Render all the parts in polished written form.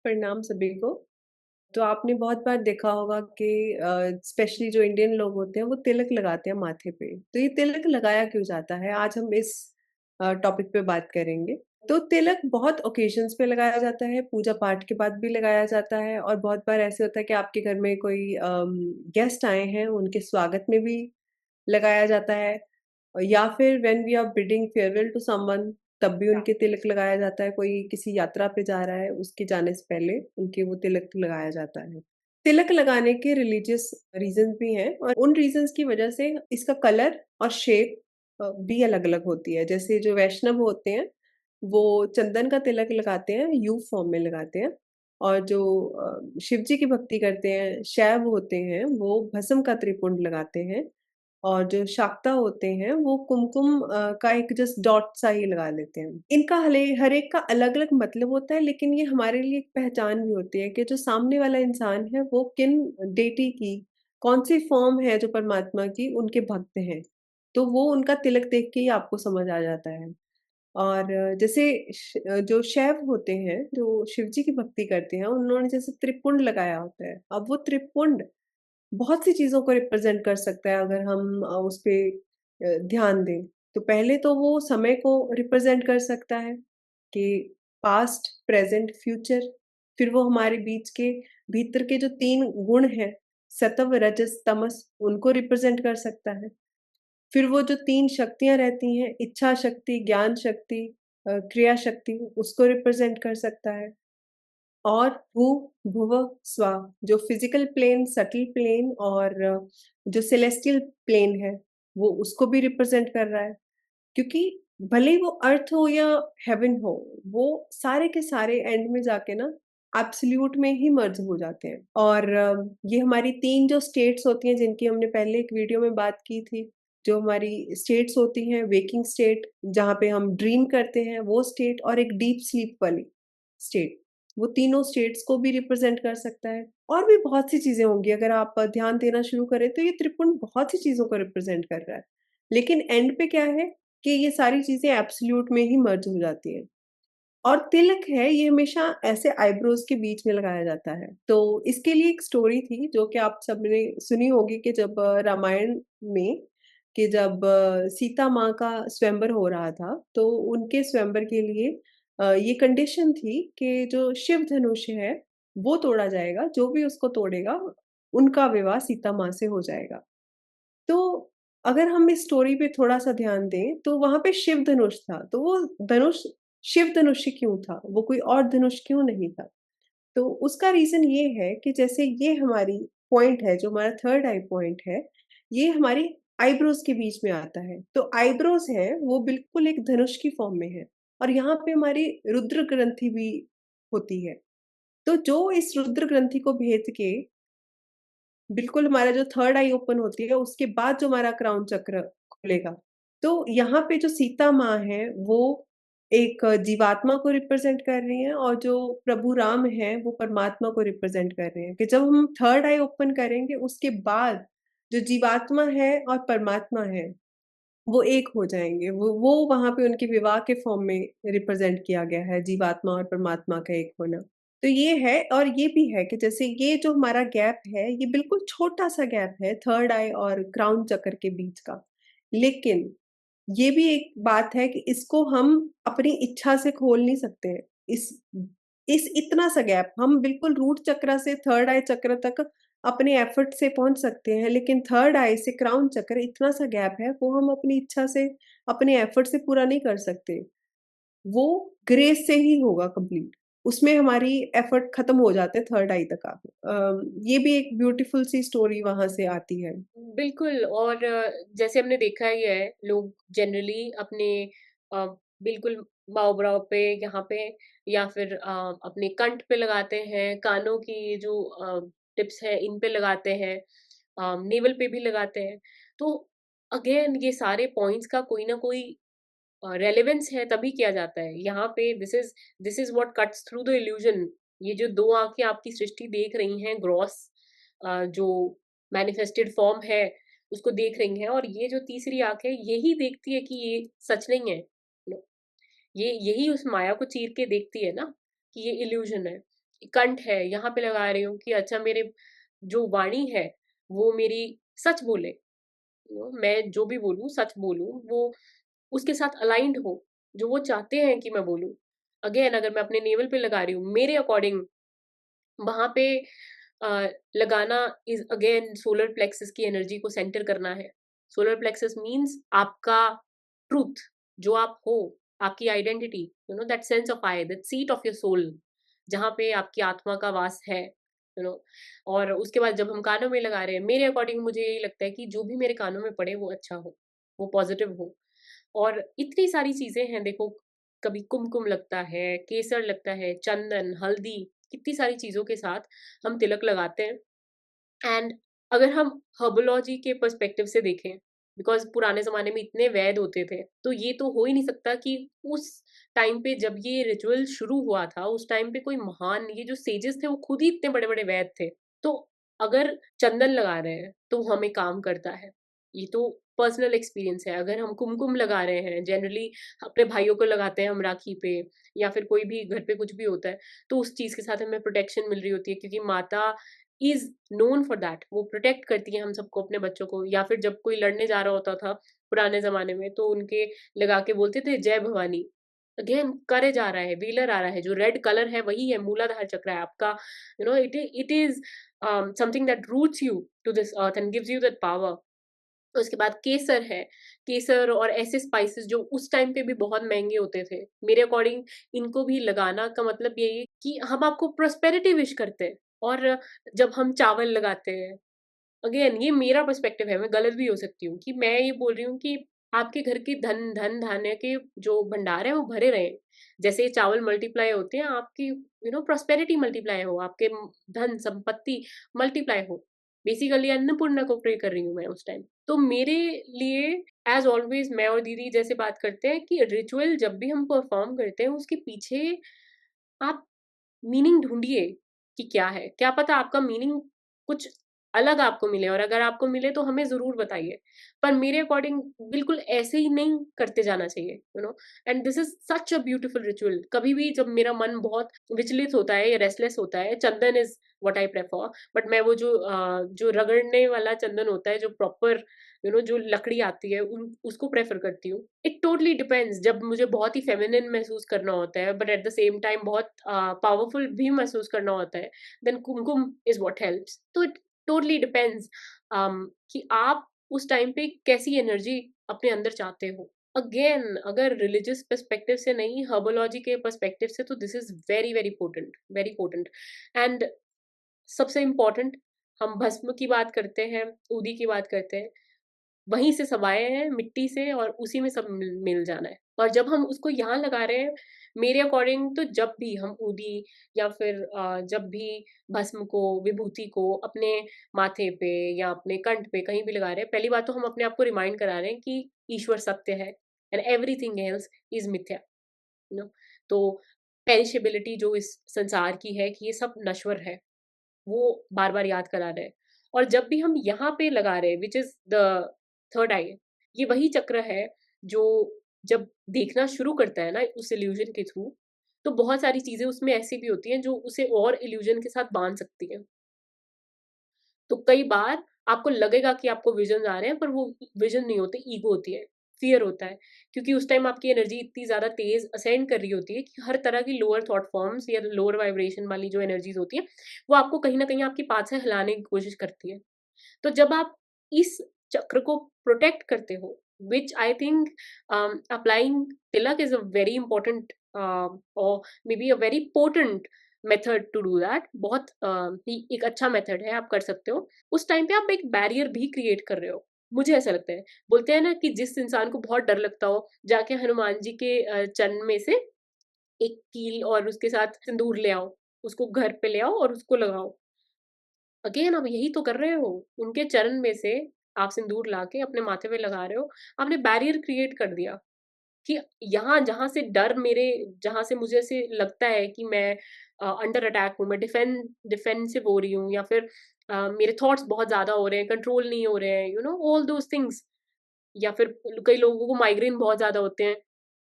प्रणाम सभी को। तो आपने बहुत बार देखा होगा कि स्पेशली जो इंडियन लोग होते हैं वो तिलक लगाते हैं माथे पे। तो ये तिलक लगाया क्यों जाता है? आज हम इस टॉपिक पे बात करेंगे। तो तिलक बहुत ओकेजन्स पे लगाया जाता है, पूजा पाठ के बाद भी लगाया जाता है और बहुत बार ऐसे होता है कि आपके घर में कोई गेस्ट आए हैं, उनके स्वागत में भी लगाया जाता है। या फिर when we are bidding farewell to someone, तब भी उनके तिलक लगाया जाता है। कोई किसी यात्रा पे जा रहा है, उसके जाने से पहले उनके वो तिलक लगाया जाता है। तिलक लगाने के रिलीजियस रीजंस भी हैं और उन रीजंस की वजह से इसका कलर और शेप भी अलग-अलग होती है। जैसे जो वैष्णव होते हैं, वो चंदन का तिलक लगाते हैं, यू फॉर्म में लगाते हैं। और जो शिव जी की भक्ति करते हैं, शैव होते हैं, वो भस्म का त्रिपुंड लगाते हैं। और जो शाक्ता होते हैं वो कुमकुम का एक जस्ट डॉट सा ही लगा लेते हैं। इनका हले हर एक का अलग-अलग मतलब होता है, लेकिन ये हमारे लिए एक पहचान भी होती है कि जो सामने वाला इंसान है वो किन डेटी की, कौन-सी फ़ॉर्म है जो परमात्मा की, उनके भक्त हैं। तो वो उनका तिलक देख के ही आपको समझ आ जाता है। और जैसे जो शैव होते हैं, जो शिव जी की भक्ति करते हैं, उन्होंने जैसे त्रिपुंड लगाया होता है। अब वो त्रिपुंड बहुत सी चीज़ों को रिप्रेज़ेंट कर सकता है अगर हम उसपे ध्यान दें। तो पहले तो वो समय को रिप्रेज़ेंट कर सकता है कि पास्ट, प्रेज़ेंट, फ्यूचर। फिर वो हमारे बीच के भीतर के जो 3 गुण हैं, सत्व, रजस, तमस, उनको रिप्रेज़ेंट कर सकता है। फिर वो जो 3 शक्तियाँ रहती हैं, इच्छा शक्ति, ज्ञान शक्ति, क्रिया शक्ति, उसको रिप्रेज़ेंट कर सकता है। और भू, भुवः, स्वः, जो फिज़िकल प्लेन, सटल प्लेन और जो सेलेस्टियल प्लेन है, वो उसको भी रिप्रेज़ेंट कर रहा है। क्योंकि भले ही वो अर्थ हो या हेवन हो, वो सारे के सारे एंड में जाके ना एब्सोल्यूट में ही मर्ज हो जाते हैं। और ये हमारी 3 जो स्टेट्स होती हैं, जिनकी हमने पहले एक वीडियो में बात की थी, जो हमारी स्टेट्स होती हैं, वेकिंग स्टेट, जहाँ पे हम ड्रीम करते हैं, वो स्टेट, और एक डीप स्लीप वाली स्टेट। वो तीनों स्टेट्स को भी रिप्रेज़ेंट कर सकता है। और भी बहुत सी चीज़ें होंगी, अगर आप ध्यान देना शुरू करें तो ये त्रिपुंड बहुत सी चीज़ों को रिप्रेज़ेंट कर रहा है। लेकिन एंड पे क्या है कि ये सारी चीज़ें एब्सोल्यूट में ही मर्ज हो जाती हैं। और तिलक है, ये हमेशा ऐसे आईब्रोज़ के बीच में लगाया जाता है। तो इसके लिए एक स्टोरी थी जो कि आप सबने सुनी होगी कि जब रामायण में, कि जब सीता माँ का स्वयंवर हो रहा था, तो उनके स्वयंवर के लिए ये कंडीशन थी कि जो शिव धनुष है, वो तोड़ा जाएगा, जो भी उसको तोड़ेगा, उनका विवाह सीता माँ से हो जाएगा। तो अगर हम इस स्टोरी पे थोड़ा-सा ध्यान दें, तो वहाँ पे शिव धनुष था, तो वो धनुष शिव धनुष ही क्यों था? वो कोई और धनुष क्यों नहीं था? तो उसका रीज़न ये है कि जैसे ये हमारी पॉइंट है, जो हमारा थर्ड आई पॉइंट है, ये हमारी आईब्रोज़ के बीच में आता है। तो आईब्रोज़ हैं, वो बिल्कुल एक धनुष की फ़ॉर्म में है और यहाँ पे हमारी रुद्र ग्रंथि भी होती है। तो जो इस रुद्र ग्रंथि को भेद के बिल्कुल, हमारा जो थर्ड आई ओपन होती है, उसके बाद जो हमारा क्राउन चक्र खुलेगा। तो यहाँ पे जो सीता माँ हैं, वो एक जीवात्मा को रिप्रेज़ेंट कर रही हैं और जो प्रभु राम हैं, वो परमात्मा को रिप्रेज़ेंट कर रहे हैं कि जब हम थर्ड आई ओपन करेंगे, उसके बाद जो जीवात्मा है और परमात्मा है, वो एक हो जाएँगे। वो वहाँ पे उनके विवाह के फ़ॉर्म में रिप्रेज़ेंट किया गया है, जीवात्मा और परमात्मा का एक होना। तो ये है, और ये भी है कि जैसे ये जो हमारा गैप है, ये बिल्कुल छोटा-सा गैप है थर्ड आई और क्राउन चक्र के बीच का। लेकिन ये भी एक बात है कि इसको हम अपनी इच्छा से खोल नहीं सकते हैं। इस इतना सा गैप हम बिल्कुल रूट चक्र से थर्ड आई चक्र तक अपने एफर्ट से पहुँच सकते हैं, लेकिन थर्ड आई से क्राउन चक्र इतना सा गैप है, वो हम अपनी इच्छा से, अपने एफर्ट से पूरा नहीं कर सकते। वो ग्रेस से ही होगा कंप्लीट। उसमें हमारी एफर्ट खत्म हो जाते हैं थर्ड आई तक आके। ये भी एक ब्यूटीफुल सी स्टोरी वहाँ से आती है। बिल्कुल। और जैसे हमने देखा ही है, लोग जनरली अपने अ, बिल्कुल बाव-ब्राव पे, यहाँ पे, या फिर अपने कंठ पे लगाते हैं, कानों की जो टिप्स है इन पे लगाते हैं, नेवल पे भी लगाते हैं। तो अगेन ये सारे पॉइंट्स का कोई ना कोई रेलेवेंस है, तभी किया जाता है। यहाँ पे this is what cuts through the illusion. ये जो 2 आँखें आपकी सृष्टि देख रही हैं, ग्रॉस जो मैनिफेस्टेड फॉर्म है, उसको देख रही हैं, और ये जो तीसरी आँख है, यही देखती है कि ये सच नहीं है। नो, ये यही उस माया को चीर के देखती है ना, कि ये इल्यूजन है। कंठ है यहाँ पे लगा रही हूँ कि अच्छा मेरे जो वाणी है वो मेरी सच बोले, मैं जो भी बोलूँ सच बोलूँ, वो उसके साथ अलाइंड हो, जो वो चाहते हैं कि मैं बोलूँ। अगेन अगर मैं अपने नेवल पे लगा रही हूँ, मेरे अकॉर्डिंग वहाँ पे लगाना इज़ अगेन सोलर प्लेक्सस की एनर्जी को सेंटर करना है। सोलर प्लेक्सस मीन्स आपका ट्रुथ, जो आप हो, आपकी identity, that sense of I, that seat of your soul, जहाँ पे आपकी आत्मा का वास है, यू नो और उसके बाद जब हम कानों में लगा रहे हैं, मेरे अकॉर्डिंग मुझे यही लगता है कि जो भी मेरे कानों में पड़े वो अच्छा हो, वो पॉजिटिव हो। और इतनी सारी चीज़ें हैं देखो, कभी कुमकुम लगता है, केसर लगता है, चंदन, हल्दी, कितनी सारी चीज़ों के साथ हम तिलक लगाते हैं। एंड अगर हम हर्बोलॉजी के पर्सपेक्टिव से देखें, बिकॉज़ पुराने ज़माने में इतने वैद होते थे, तो ये तो हो ही नहीं सकता कि उस टाइम पे जब ये रिचुअल शुरू हुआ था, उस टाइम पे कोई महान ये जो सेजेस थे, वो खुद ही इतने बड़े-बड़े वैद थे। तो अगर चंदन लगा रहे हैं, तो वो हमें काम करता है। ये तो पर्सनल एक्सपीरियंस है। अगर हम कुमकुम लगा रहे हैं, जनरली अपने भाइयों को लगाते हैं हम राखी पे या फिर कोई भी घर पे कुछ भी होता है, तो उस चीज़ के साथ हमें प्रोटेक्शन मिल रही होती है क्योंकि माता इज़ नोन फॉर दैट, वो प्रोटेक्ट करती हैं हम सबको, अपने बच्चों को। या फिर जब कोई लड़ने जा रहा होता था पुराने ज़माने में, तो उनके लगा के बोलते थे जय भवानी। अगेन करेज आ रहा है, व्हीलर आ रहा है, जो रेड कलर है वही है मूलाधार चक्र है आपका, it is something that roots you to this earth and gives you that power. उसके बाद केसर है, केसर और ऐसे स्पाइसेस जो उस टाइम पे भी बहुत महँगे होते थे। मेरे अकॉर्डिंग इनको भी लगाना का मतलब यही है कि हम आपको प्रॉस्पेरिटी विश करते हैं। और जब हम चावल लगाते हैं, अगेन ये मेरा पर्सपेक्टिव है, मैं गलत भी हो सकती हूँ, कि मैं ये बोल रही हूँ कि आपके घर के धन-धान्य के जो भंडार हैं वो भरे रहें। जैसे चावल मल्टीप्लाई होते हैं, आपकी प्रॉस्पेरिटी मल्टीप्लाई हो, आपके धन संपत्ति मल्टीप्लाई हो। बेसिकली अन्नपूर्णा को प्रे कर रही हूँ मैं उस टाइम। तो मेरे लिए एज़ ऑलवेज़ मैं और दीदी जैसे बात करते हैं कि रिचुअल जब भी हम परफॉर्म करते हैं उसके पीछे आप मीनिंग ढूँढिए कि क्या है? क्या पता आपका मीनिंग कुछ अलग आपको मिले, और अगर आपको मिले तो हमें ज़रूर बताइए। पर मेरे अकॉर्डिंग बिल्कुल ऐसे ही नहीं करते जाना चाहिए, and this is such a beautiful ritual. कभी भी जब मेरा मन बहुत विचलित होता है या रेस्टलेस होता है, chandan is what I prefer. But मैं वो जो रगड़ने वाला चंदन होता है, जो प्रॉपर जो लकड़ी आती है उन उसको प्रेफ़र करती हूँ। इट टोटली डिपेंड्स, जब मुझे बहुत ही फेमिनिन महसूस करना होता है but at the same time बहुत पावरफुल भी महसूस करना होता है, then kumkum is what helps. तो इट टोटली डिपेंड्स कि आप उस टाइम पे कैसी एनर्जी अपने अंदर चाहते हो। अगेन अगर रिलिजियस पर्सपेक्टिव से नहीं, हर्बोलॉजी के पर्सपेक्टिव से, तो this is very, very potent, very potent. And सबसे इम्पोर्टेंट, हम भस्म की बात करते हैं, ऊदी की बात करते हैं, वहीं से सब आए हैं मिट्टी से और उसी में सब मिल जाना है। और जब हम उसको यहाँ लगा रहे हैं, मेरे अकॉर्डिंग तो जब भी हम ऊदी या फिर जब भी भस्म को, विभूति को अपने माथे पे या अपने कंठ पे कहीं भी लगा रहे हैं, पहली बात तो हम अपने आप को रिमाइंड करा रहे हैं कि ईश्वर सत्य है एंड एवरीथिंग एल्स इज़ मिथ्या, यू नो। तो पेरिशेबिलिटी जो इस संसार की है कि ये सब नश्वर है, वो बार-बार याद करा रहे हैं। और जब भी हम यहाँ पे लगा रहे हैं, व्हिच इज़ द थर्ड आई, ये वही चक्र है जो जब देखना शुरू करता है ना उस इल्यूज़न के थ्रू, तो बहुत सारी चीज़ें उसमें ऐसी भी होती हैं जो उसे और इल्यूज़न के साथ बाँध सकती हैं। तो कई बार आपको लगेगा कि आपको विज़न्स आ रहे हैं, पर वो विज़न नहीं होते, ईगो होती है, फ़ियर होता है। क्योंकि उस टाइम आपकी एनर्जी इतनी ज़्यादा तेज़ असेंड कर रही होती है कि हर तरह की लोअर थॉट फॉर्म्स या लोअर वाइब्रेशन वाली जो एनर्जीज़ होती हैं, वो आपको कहीं न कहीं आपके पास से हिलाने की कोशिश करती हैं। तो जब आप इस चक्र को प्रोटेक्ट करते हो, which I think applying tilak is a very important और may be a very potent method to do that. बहुत ही एक अच्छा मेथड है, आप कर सकते हो। उस टाइम पे आप एक बैरियर भी क्रिएट कर रहे हो, मुझे ऐसा लगता है। बोलते हैं ना कि जिस इंसान को बहुत डर लगता हो, जाके हनुमान जी के चरण में से एक कील और उसके साथ सिंदूर ले आओ, उसको घर पे ले आओ और उसको लगाओ। अगेन आप यही तो कर रहे हो, उनके चरण में से आप सिंदूर लाके अपने माथे पे लगा रहे हो, आपने बैरियर क्रिएट कर दिया कि यहाँ जहाँ से डर मेरे, जहाँ से मुझे ऐसे लगता है कि मैं अंडर अटैक हूँ, मैं डिफेंसिव हो रही हूँ, या फिर मेरे थॉट्स बहुत ज़्यादा हो रहे हैं, कंट्रोल नहीं हो रहे हैं, ऑल दोज़ थिंग्स। या फिर कई लोगों को माइग्रेन बहुत ज़्यादा होते हैं,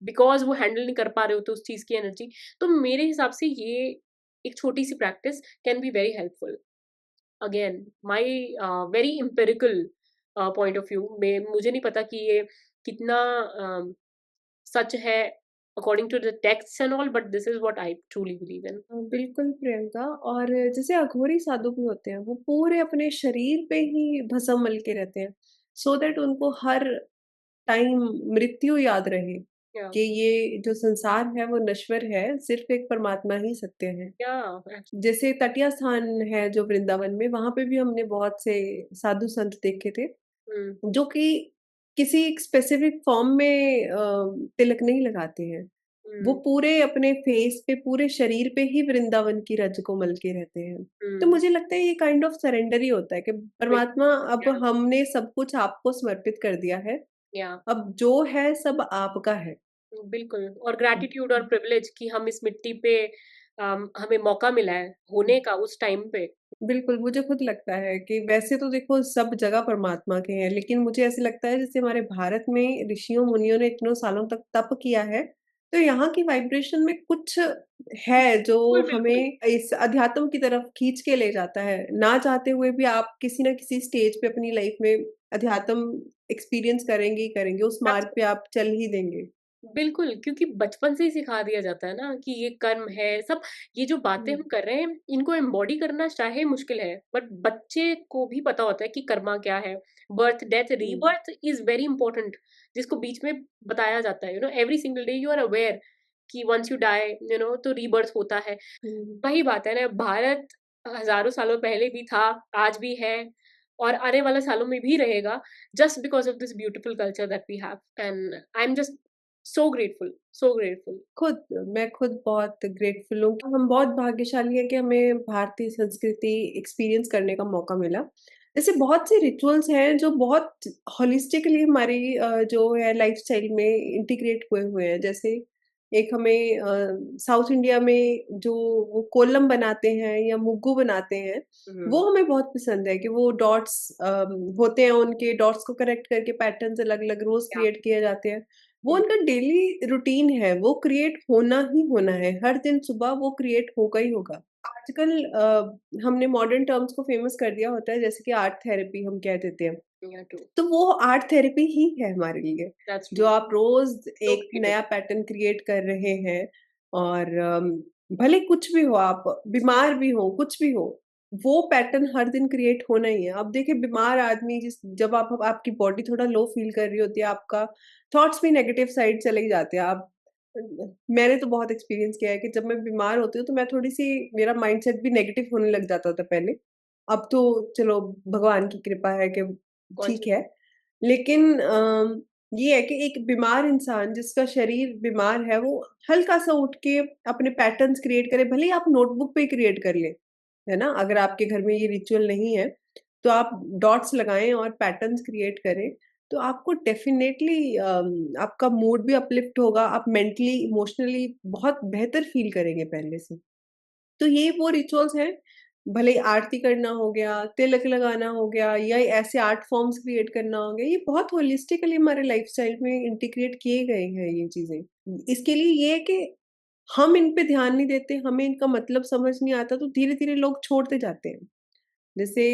बिकॉज़ वो हैंडल नहीं कर पा रहे होते उस चीज़ की एनर्जी। तो मेरे हिसाब से ये एक छोटी-सी practice can be very helpful. Again my very empirical point of view में मुझे नहीं पता कि ये कितना सच है according to the text and all, but this is what I truly believe in. बिल्कुल प्रियंका। और जैसे अघोरी साधु भी होते हैं, वो पूरे अपने शरीर पे ही भस्म मल के रहते हैं, सो दैट उनको हर टाइम मृत्यु याद रहे या कि ये जो संसार है वो नश्वर है, सिर्फ एक परमात्मा ही सत्य है। या जैसे तटीय स्थान है जो वृंदावन में, वहां पे भी हमने बहुत से साधु संत देखे थे हम्म जो कि किसी एक स्पेसिफिक फॉर्म में तिलक नहीं लगाते हैं। वो हम्म पूरे अपने फेस पे, पूरे शरीर पे ही वृंदावन की रज को मल के रहते हैं। तो हम्म मुझे लगता है ये काइंड ऑफ सरेंडर ही होता है कि परमात्मा, अब बिल्कुल हमने सब कुछ आपको समर्पित कर दिया है, या अब जो है सब आपका है। बिल्कुल, और ग्रैटिट्यूड और प्रिविलेज कि हम इस मिट्टी पे हमें मौका मिला है होने का उस टाइम पे। बिल्कुल, मुझे खुद लगता है कि वैसे तो देखो सब जगह परमात्मा के हैं, लेकिन मुझे ऐसे लगता है जैसे हमारे भारत में ऋषियों-मुनियों ने इतनों सालों तक तप किया है, तो यहाँ की वाइब्रेशन में कुछ है जो बिल्कुल बिल्कुल। हमें इस अध्यात्म की तरफ खींच के ले जाता है। ना चाहते हुए भी आप किसी न किसी स्टेज पे अपनी लाइफ में अध्यात्म एक्सपीरियंस करेंगे ही करेंगे, उस मार्ग पे आप चल ही देंगे। बिल्कुल, क्योंकि बचपन से ही सिखा दिया जाता है ना कि ये कर्म है, सब ये जो बातें हुँ, हम कर रहे हैं, इनको एम्बॉडी करना चाहे मुश्किल है, बट बच्चे को भी पता होता है कि कर्मा क्या है। Birth, death, hmm, rebirth is very important, जिसको बीच में बताया जाता है, every single day you are aware कि वन्स यू डाई, तो रीबर्थ होता है। हुँ। वही बात है ना, भारत हज़ारों सालों पहले भी था, आज भी है और आने वाले सालों में भी रहेगा, just because of this beautiful culture that we have and I am just so grateful, so grateful. खुद मैं खुद बहुत ग्रेटफुल हूँ कि हम बहुत भाग्यशाली हैं कि हमें भारतीय संस्कृति एक्सपीरियंस करने का मौका मिला। जैसे बहुत से रिचुअल्स हैं जो बहुत होलिस्टिकली हमारी जो है लाइफ़स्टाइल में इंटीग्रेट हुए हुए हैं। जैसे एक हमें साउथ इंडिया में जो वो कोलम बनाते हैं या मुग्गू बनाते हैं, हुँ, वो हमें बहुत पसंद है कि वो डॉट्स होते हैं, उनके डॉट्स को करेक्ट करके पैटर्न्स अलग-अलग रोज़ या क्रिएट किए जाते हैं। वो हुँ, उनका डेली रूटीन है, वो क्रिएट होना ही होना है, हर दिन सुबह वो क्रिएट होगा ही होगा। आजकल हमने मॉडर्न टर्म्स को फेमस कर दिया होता है, जैसे कि आर्ट थेरेपी हम कह देते हैं। या ट्रू, तो वो आर्ट थेरेपी ही है हमारे लिए, दैट्स जो ट्रू, आप रोज़ सो एक नया ब्यूटीफुल। पैटर्न क्रिएट कर रहे हैं। और भले कुछ भी हो, आप बीमार भी हो, कुछ भी हो, वो पैटर्न हर दिन क्रिएट होना ही है। अब देखिए बीमार आदमी जिस जब आप आपकी बॉडी थोड़ा लो फ़ील कर रही होती है, आपका थॉट्स भी नेगेटिव साइड चले ही जाते हैं। आप मैंने तो बहुत एक्सपीरियंस किया है कि जब मैं बीमार होती हूँ, तो मैं थोड़ी-सी मेरा माइंडसेट भी नेगेटिव होने लग जाता था पहले। अब तो चलो भगवान की कृपा है कि ठीक है। कॉन्शियस लेकिन ये है कि एक बीमार इंसान जिसका शरीर बीमार है, वो हल्का-सा उठ के अपने पैटर्न्स क्रिएट करे, भले ही आप नोटबुक पे ही क्रिएट कर लें, है ना? अगर आपके घर में ये रिचुअल नहीं है, तो आप डॉट्स लगाएँ और पैटर्न्स क्रिएट करें, तो आपको डेफ़िनेटली आपका मूड भी अपलिफ्ट होगा, आप मेंटली, इमोशनली बहुत बेहतर फ़ील करेंगे पहले से। तो ये वो रिचुअल्स हैं, भले ही आरती करना हो गया, तिलक लगाना हो गया या ऐसे आर्ट फॉर्म्स क्रिएट करना हो गया, ये बहुत होलिस्टिकली हमारे लाइफ़स्टाइल में इंटीग्रेट किए गए हैं ये चीज़ें। इसके लिए ये है कि हम इन पे ध्यान नहीं देते, हमें इनका मतलब समझ नहीं आता, तो धीरे-धीरे लोग छोड़ते जाते हैं। जैसे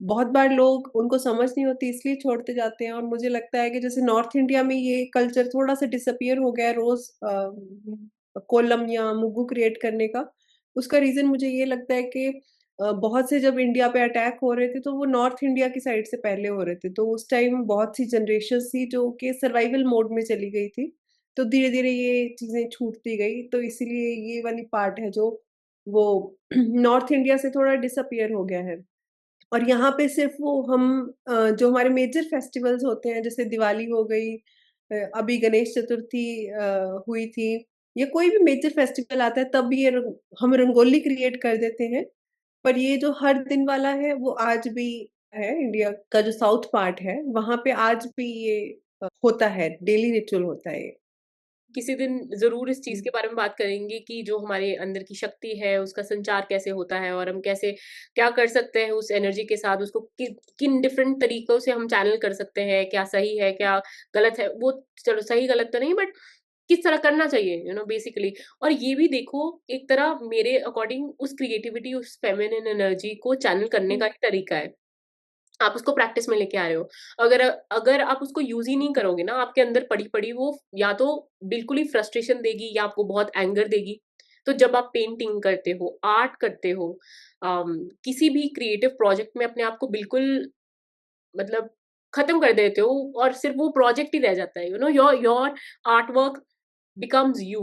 बहुत बार लोग उनको समझ नहीं होती इसलिए छोड़ते जाते हैं, और मुझे लगता है कि जैसे नॉर्थ इंडिया में ये कल्चर थोड़ा-सा डिसअपीयर हो गया है रोज़ कोलम या मुग्गू क्रिएट करने का। उसका रीज़न मुझे ये लगता है कि बहुत से जब इंडिया पे अटैक हो रहे थे, तो वो नॉर्थ इंडिया की साइड से पहले हो रहे थे। तो उस टाइम बहुत सी जनरेशंस थी जो कि सर्वाइवल मोड में चली गई थी। तो धीरे-धीरे ये चीज़ें छूटती गई, तो इसीलिए ये वाली पार्ट है जो वो नॉर्थ इंडिया से थोड़ा डिसअपीयर हो गया है। और यहाँ पे सिर्फ़ वो हम जो हमारे मेजर फेस्टिवल्स होते हैं, जैसे दिवाली हो गई, अभी गणेश चतुर्थी हुई थी, या कोई भी मेजर फेस्टिवल आता है तब ये हम रंगोली क्रिएट कर देते हैं। पर ये जो हर दिन वाला है वो आज भी है, इंडिया का जो साउथ पार्ट है, वहाँ पे आज भी ये होता है, डेली रिचुअल होता है ये। किसी दिन ज़रूर इस चीज़ हुँ। के बारे में बात करेंगे कि जो हमारे अंदर की शक्ति है, उसका संचार कैसे होता है और हम कैसे क्या कर सकते हैं उस एनर्जी के साथ, उसको किन डिफरेंट तरीकों से हम चैनल कर सकते हैं, क्या सही है, क्या गलत है। वो चलो सही गलत तो नहीं, बट किस तरह करना चाहिए, बेसिकली। और ये भी देखो, एक तरह मेरे अकॉर्डिंग उस क्रिएटिविटी, उस फेमिनिन एनर्जी को चैनल करने का हुँ, ही तरीका है। आप उसको प्रैक्टिस में लेके आ रहे हो। अगर अगर आप उसको यूज़ ही नहीं करोगे ना, आपके अंदर पड़ी-पड़ी वो या तो बिल्कुल ही फ्रस्ट्रेशन देगी या आपको बहुत एंगर देगी। तो जब आप पेंटिंग करते हो, आर्ट करते हो, किसी भी क्रिएटिव प्रोजेक्ट में अपने आप को बिल्कुल, मतलब खत्म कर देते हो और सिर्फ़ वो प्रोजेक्ट ही रह जाता है, your your art work becomes you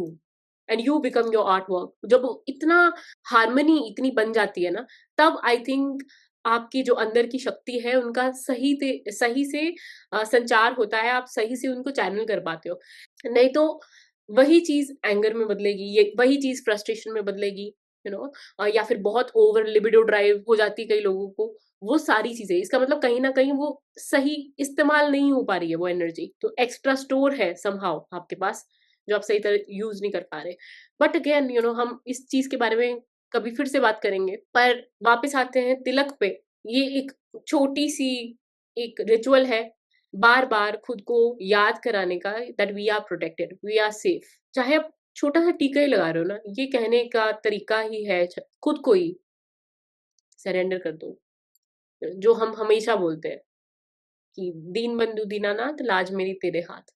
and you become your art work. जब वो इतना हार्मनी इतनी बन जाती है ना, तब आई थिंक आपकी जो अंदर की शक्ति है उनका सही से संचार होता है, आप सही से उनको चैनल कर पाते हो। नहीं तो वही चीज़ एंगर में बदलेगी, ये वही चीज़ फ्रस्ट्रेशन में बदलेगी, या फिर बहुत ओवर लिबिडो ड्राइव हो जाती है कई लोगों को। वो सारी चीज़ें, इसका मतलब कहीं न कहीं वो सही इस्तेमाल नहीं हो पा रही है वो एनर्जी। तो एक्स्ट्रा स्टोर है समहाउ आपके पास, जो आप सही तरह यूज़ नहीं कर पा रहे। बट अगेन हम इस चीज़ के बारे में कभी फिर से बात करेंगे। पर वापस आते हैं तिलक पे। ये एक छोटी-सी एक रिचुअल है, बार-बार खुद को याद कराने का that we are protected, we are safe. चाहे आप छोटा-सा टीका ही लगा रहे हो ना, ये कहने का तरीका ही है खुद को ही सरेंडर कर दो। जो हम हमेशा बोलते हैं कि दीन बंधु दीनानाथ लाज मेरी तेरे हाथ।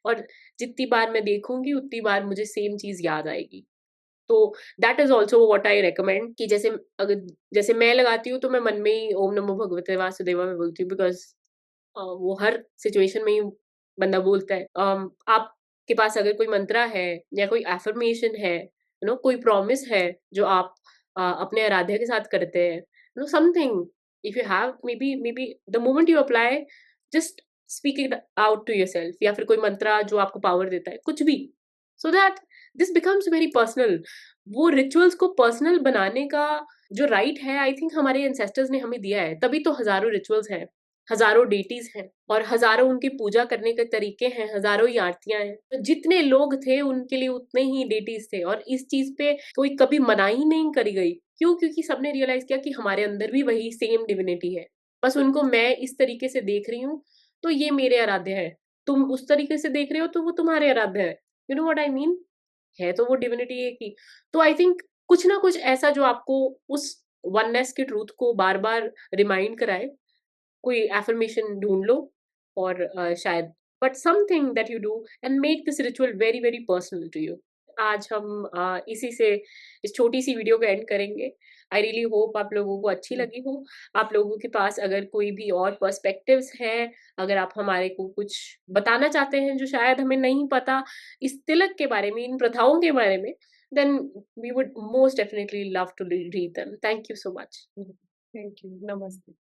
और जितनी बार मैं देखूँगी उतनी बार मुझे सेम चीज़ याद आएगी। तो that is also what I recommend कि अगर जैसे मैं लगाती हूँ तो मैं मन में ही ओम नमो भगवते वासुदेवा मैं बोलती हूँ, बिकॉज़ वो हर सिचुएशन में ही बंदा बोलता है। आपके पास अगर कोई मंत्रा है या कोई अफ़र्मेशन है, कोई प्रॉमिस है जो आप अपने आराध्या के साथ करते हैं, something, if you have maybe the moment you apply, just speak it out to yourself, या फिर कोई मंत्रा जो आपको पावर देता है, कुछ भी। So that this becomes very personal. वो रिचुअल्स को पर्सनल बनाने का जो राइट है, आई थिंक हमारे एंसेस्टर्स ने हमें दिया है, तभी तो हज़ारों रिचुअल्स हैं। हज़ारों डेटीज़ हैं और हज़ारों उनकी पूजा करने के तरीके हैं, हज़ारों ही आरतियाँ हैं। तो जितने लोग थे उनके लिए उतने ही डेटीज़ थे और इस चीज़ पे कोई कभी मनाही नहीं करी गई। क्यों? क्योंकि सबने रियलाइज़ किया कि हमारे अंदर भी वही सेम डिविनिटी है। बस उनको मैं इस तरीके से देख रही हूँ, तो ये मेरे आराध्य है। तुम उस तरीके से देख रहे हो तो वो तुम्हारे आराध्य है। You know what I mean? है तो वो डिविनिटी एक ही। तो आई थिंक कुछ ना कुछ ऐसा जो आपको उस वननेस के ट्रुथ को बार-बार रिमाइंड कराए, कोई एफर्मेशन ढूँढ लो और शायद, but something that you do and make this ritual very very personal to you. आज हम इसी से इस छोटी-सी वीडियो को एंड करेंगे। आई रियली होप आप लोगों को अच्छी हुँ, लगी हो। आप लोगों के पास अगर कोई भी और पर्सपेक्टिव्स हैं, अगर आप हमारे को कुछ बताना चाहते हैं जो शायद हमें नहीं पता इस तिलक के बारे में, इन प्रथाओं के बारे में, then we would most definitely love to read them. Thank you so much. Hmm. Thank you. नमस्ते।